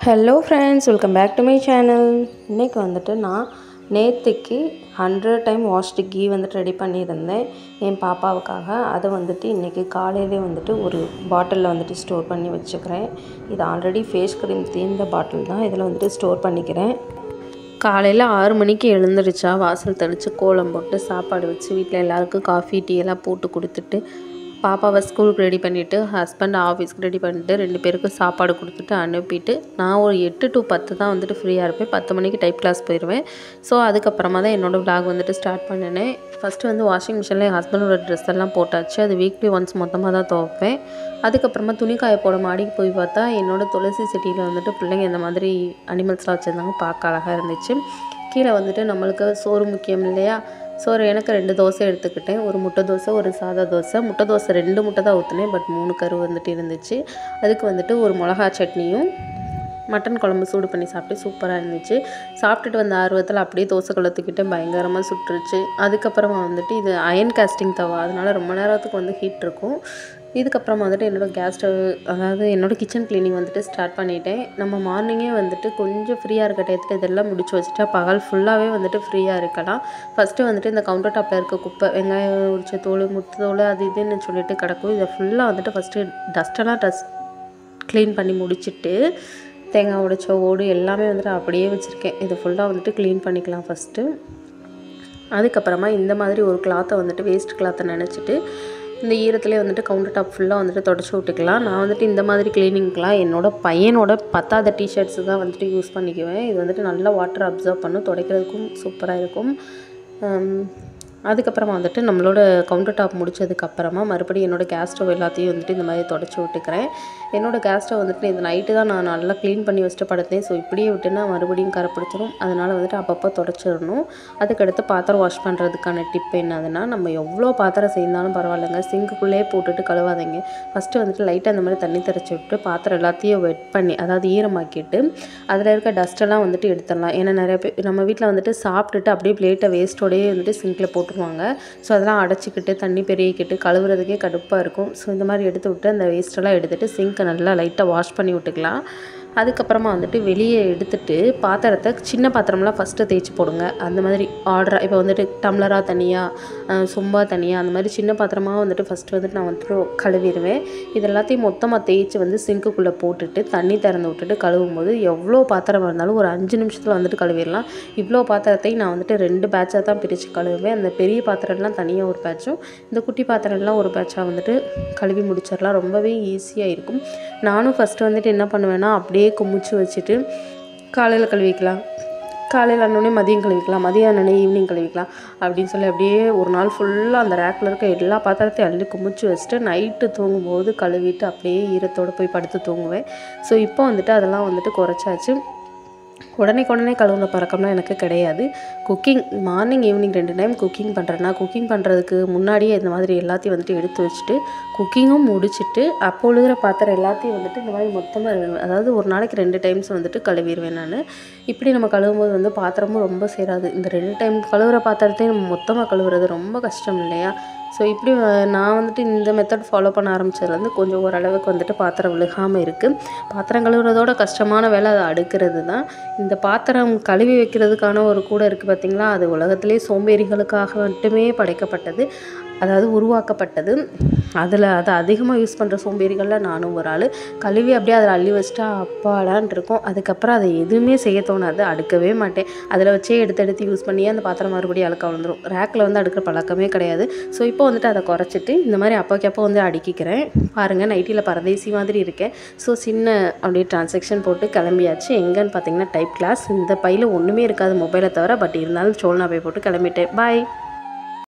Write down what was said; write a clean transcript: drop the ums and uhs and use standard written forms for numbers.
Hello friends, welcome back to my channel. இன்றைக்கி வந்துட்டு நான் நேற்றுக்கு 100 டைம் வாஷ்டு கீ வந்துட்டு ரெடி பண்ணியிருந்தேன் என் பாப்பாவுக்காக. அதை வந்துட்டு இன்றைக்கி காலையிலே வந்துட்டு ஒரு பாட்டிலில் வந்துட்டு ஸ்டோர் பண்ணி வச்சுக்கிறேன். இது ஆல்ரெடி ஃபேஸ் க்ரீம் தீர்ந்த பாட்டில் தான், இதில் வந்துட்டு ஸ்டோர் பண்ணிக்கிறேன். காலையில் 6 மணிக்கு எழுந்திரிச்சா வாசல் தெளித்து கோலம் போட்டு சாப்பாடு வச்சு வீட்டில் எல்லாருக்கும் காஃபி டீ எல்லாம் போட்டு கொடுத்துட்டு பாப்பாவை ஸ்கூலுக்கு ரெடி பண்ணிவிட்டு ஹஸ்பண்ட் ஆஃபீஸ்க்கு ரெடி பண்ணிவிட்டு 2 பேருக்கு சாப்பாடு கொடுத்துட்டு அனுப்பிட்டு நான் ஒரு 8 to 10 தான் வந்துட்டு ஃப்ரீயாக இருப்பேன். 10 மணிக்கு டைப் கிளாஸ் போயிடுவேன். ஸோ அதுக்கப்புறமா தான் என்னோடய vlog வந்துட்டு ஸ்டார்ட் பண்ணினேன். ஃபஸ்ட்டு வந்து வாஷிங் மிஷினில் என் ஹஸ்பண்டோட ட்ரெஸ் எல்லாம் போட்டாச்சு. அது வீக்லி ஒன்ஸ் மொத்தமாக தான் துவைப்பேன். அதுக்கப்புறமா துணி காய போட மாடிக்கு போய் பார்த்தா என்னோடய துளசி செடியில் வந்துட்டு பிள்ளைங்க இந்த மாதிரி அனிமல்ஸ்லாம் வச்சுருந்தாங்க. பார்க்க அழகாக இருந்துச்சு. கீழே வந்துட்டு நம்மளுக்கு சோறு முக்கியம் இல்லையா? சோறு எனக்கு 2 தோசை எடுத்துக்கிட்டேன். ஒரு முட்டை தோசை, ஒரு சாதா தோசை. முட்டை தோசை 2 முட்டை தான் ஊற்றினேன், பட் 3 கரு வந்துட்டு இருந்துச்சு. அதுக்கு வந்துட்டு ஒரு மிளகா சட்னியும் மட்டன் குழம்பு சூடு பண்ணி சாப்பிட்டு சூப்பராக இருந்துச்சு. சாப்பிட்டுட்டு வந்த ஆர்வத்தில் அப்படியே தோசை கொளுத்துக்கிட்டு பயங்கரமாக சுட்டுருச்சு. அதுக்கப்புறமா வந்துட்டு இது அயன் காஸ்டிங் தவா, அதனால் ரொம்ப நேரத்துக்கு வந்து ஹீட் இருக்கும். இதுக்கப்புறமா வந்துட்டு என்னோடய கேஸ் ஸ்டவ், அதாவது என்னோடய கிச்சன் க்ளீனிங் வந்துட்டு ஸ்டார்ட் பண்ணிட்டேன். நம்ம மார்னிங்கே வந்துட்டு கொஞ்சம் ஃப்ரீயாக இருக்க டயத்தில் இதெல்லாம் முடிச்சு வச்சுட்டா பகல் ஃபுல்லாகவே வந்துட்டு ஃப்ரீயாக இருக்கலாம். ஃபஸ்ட்டு வந்துட்டு இந்த கவுண்டர் டாப்பில் இருக்க குப்பை, வெங்காயம் உரிச்ச தோல், முட்டை தோல், அது இதுன்னு சொல்லிட்டு கிடக்கும். இதை ஃபுல்லாக வந்துட்டு ஃபஸ்ட்டு டஸ்ட்டெல்லாம் க்ளீன் பண்ணி முடிச்சுட்டு தேங்காய் உடைச்ச ஓடு எல்லாமே வந்துட்டு அப்படியே வச்சுருக்கேன். இது ஃபுல்லாக வந்துட்டு க்ளீன் பண்ணிக்கலாம் ஃபஸ்ட்டு. அதுக்கப்புறமா இந்த மாதிரி ஒரு கிளாத்தை வந்துட்டு வேஸ்ட் கிளாத்தை நினச்சிட்டு இந்த ஈரத்துலேயே வந்துட்டு கவுண்டர் டாப் ஃபுல்லாக வந்துட்டு தொடச்சி விட்டுக்கலாம். நான் வந்துட்டு இந்த மாதிரி க்ளீனிங்க்கெலாம் என்னோடய பையனோட பத்தாத டிஷர்ட்ஸு தான் வந்துட்டு யூஸ் பண்ணிக்குவேன். இது வந்துட்டு நல்லா வாட்டர் அப்சர்வ் பண்ணும், துடைக்கிறதுக்கும் சூப்பராக இருக்கும். அதுக்கப்புறமா வந்துட்டு நம்மளோட கவுண்டர் டாப் முடிச்சதுக்கப்புறமா மறுபடியும் என்னோடய கேஸ் ஸ்டவ் எல்லாத்தையும் வந்துட்டு இந்த மாதிரி தொடச்சி விட்டுக்கிறேன். என்னோடய கேஸ் ஸ்டவ் வந்துட்டு இந்த நைட்டு தான் நான் நல்லா க்ளீன் பண்ணி வச்சுட்டு படுத்தேன். ஸோ இப்படியே விட்டுனா மறுபடியும் கரை பிடிச்சிடும். அதனால் வந்துட்டு அப்பப்போ தொடச்சிடணும். அதுக்கடுத்து பாத்திரம் வாஷ் பண்ணுறதுக்கான டிப் என்னதுன்னா, நம்ம எவ்வளோ பாத்திரம் செய்தாலும் பரவாயில்லைங்க, சிங்க்குள்ளே போட்டுட்டு கழுவாதீங்க. ஃபஸ்ட்டு வந்துட்டு லைட்டாக அந்த மாதிரி தண்ணி தெளிச்சு விட்டு பாத்திரம் எல்லாத்தையும் வெட் பண்ணி, அதாவது ஈரமாக்கிட்டு அதில் இருக்க டஸ்ட்டெல்லாம் வந்துட்டு எடுத்துடலாம். ஏன்னா நிறைய பேர் நம்ம வீட்டில் வந்துட்டு சாப்பிட்டுட்டு அப்படியே பிளேட்டை வேஸ்ட்டோடையே வந்துட்டு சிங்கில் போட்டுருவாங்க. ஸோ அதெல்லாம் அடைச்சிக்கிட்டு தண்ணி பெருகிக்கிட்டு கழுவுறதுக்கே கடுப்பாக இருக்கும். ஸோ இந்த மாதிரி எடுத்து விட்டு அந்த வேஸ்ட்டெல்லாம் எடுத்துகிட்டு சிங்க்கை நல்லா லைட்டாக வாஷ் பண்ணி விட்டுக்கலாம். அதுக்கப்புறமா வந்துட்டு வெளியே எடுத்துகிட்டு பாத்திரத்தை, சின்ன பாத்திரம்லாம் ஃபஸ்ட்டு தேய்ச்சி போடுங்க. அந்த மாதிரி ஆர்டராக இப்போ வந்துட்டு டம்ளராக தனியாக, சொம்பா தனியாக, அந்த மாதிரி சின்ன பாத்திரமாக வந்துட்டு ஃபஸ்ட்டு வந்துட்டு நான் வந்துட்டு கழுவிடுவேன். இது எல்லாத்தையும் மொத்தமாக தேய்ச்சி வந்து சிங்க்குள்ளே போட்டுட்டு தண்ணி திறந்து விட்டுட்டு கழுவும் போது எவ்வளோ பாத்திரம் இருந்தாலும் ஒரு 5 நிமிஷத்தில் வந்துட்டு கழுவிடலாம். இவ்வளோ பாத்திரத்தையும் நான் வந்துட்டு 2 பேட்சாக தான் பிரித்து கழுவுவேன். அந்த பெரிய பாத்திரம்லாம் தனியாக ஒரு பேட்சும், இந்த குட்டி பாத்திரம்லாம் ஒரு பேட்சாக வந்துட்டு கழுவி முடிச்சிடலாம். ரொம்பவே ஈஸியாக இருக்கும். நானும் ஃபஸ்ட்டு வந்துட்டு என்ன பண்ணுவேன்னா, அப்படியே குமிச்சு வச்சுட்டு காலையில் கழுவிக்கலாம், காலையில் ஆனோடனே மதியம் கழுவிக்கலாம், மதியம் ஆனோடனே ஈவினிங் கழுவிக்கலாம் அப்படின்னு சொல்லி அப்படியே ஒரு நாள் ஃபுல்லாக அந்த ரேக்கில் இருக்க எல்லா பாத்திரத்தையும் அள்ளி குமிச்சு வச்சுட்டு நைட்டு தூங்கும்போது கழுவிட்டு அப்படியே ஈரத்தோடு போய் படுத்து தூங்குவேன். ஸோ இப்போ வந்துட்டு அதெல்லாம் வந்துட்டு குறைச்சாச்சு. உடனே கழுவுன பழக்கம்லாம் எனக்கு கிடையாது. Cooking morning evening 2 time cooking பண்ணுறேன்னா, குக்கிங் பண்ணுறதுக்கு முன்னாடியே இந்த மாதிரி எல்லாத்தையும் வந்துட்டு எடுத்து வச்சுட்டு குக்கிங்கும் முடிச்சுட்டு அப்போ விழுகிற பாத்திரம் எல்லாத்தையும் வந்துட்டு இந்த மாதிரி மொத்தமாக, அதாவது ஒரு நாளைக்கு 2 டைம்ஸ் வந்துட்டு கழுவிடுவேன் நான். இப்படி நம்ம கழுவும்போது வந்து பாத்திரமும் ரொம்ப சேராது. இந்த 2 டைம் கழுவுற பாத்திரத்தையும் நம்ம மொத்தமாக கழுவுறது ரொம்ப கஷ்டம் இல்லையா? ஸோ இப்படி நான் வந்துட்டு இந்த மெத்தட் ஃபாலோ பண்ண ஆரம்பித்ததுலேருந்து கொஞ்சம் ஓரளவுக்கு வந்துட்டு பாத்திரம் விழுகாமல் இருக்குது. பாத்திரம் கழுவுறதோட கஷ்டமான வேலை அதை அடுக்கிறது தான். இந்த பாத்திரம் கழுவி வைக்கிறதுக்கான ஒரு கூடை இருக்குது பார்த்திங்களா, அது உலகத்திலே சோம்பேறிகளுக்காக மட்டுமே படைக்கப்பட்டது, அதாவது உருவாக்கப்பட்டது. அதை அதிகமாக யூஸ் பண்ணுற சோம்பேறிகளில் நானும் ஒரு ஆள். கழுவி அப்படியே அதில் அள்ளி வச்சுட்டா அப்பாடான் இருக்கும். அதுக்கப்புறம் அதை எதுவுமே செய்ய தோணாது, அடுக்கவே மாட்டேன். அதில் வச்சே எடுத்து யூஸ் பண்ணியே அந்த பாத்திரம் மறுபடியும் அழுக்க விழுந்துடும். ரேக்கில் வந்து அடுக்கிற பழக்கமே கிடையாது. ஸோ இப்போ வந்துட்டு அதை குறைச்சிட்டு இந்த மாதிரி அப்போக்கப்போ வந்து அடுக்கிக்கிறேன். பாருங்கள், நைட்டியில் பரதேசி மாதிரி இருக்கேன். ஸோ சின்ன அப்படியே டிரான்சாக்ஷன் போட்டு கிளம்பியாச்சு. எங்கன்னு பார்த்தீங்கன்னா டைப் கிளாஸ். இந்த பையில் ஒன்றுமே இருக்காது மொபைலை தவிர, பட் இருந்தாலும் சோல்னா பை போட்டு கிளம்பிட்டேன். பாய்.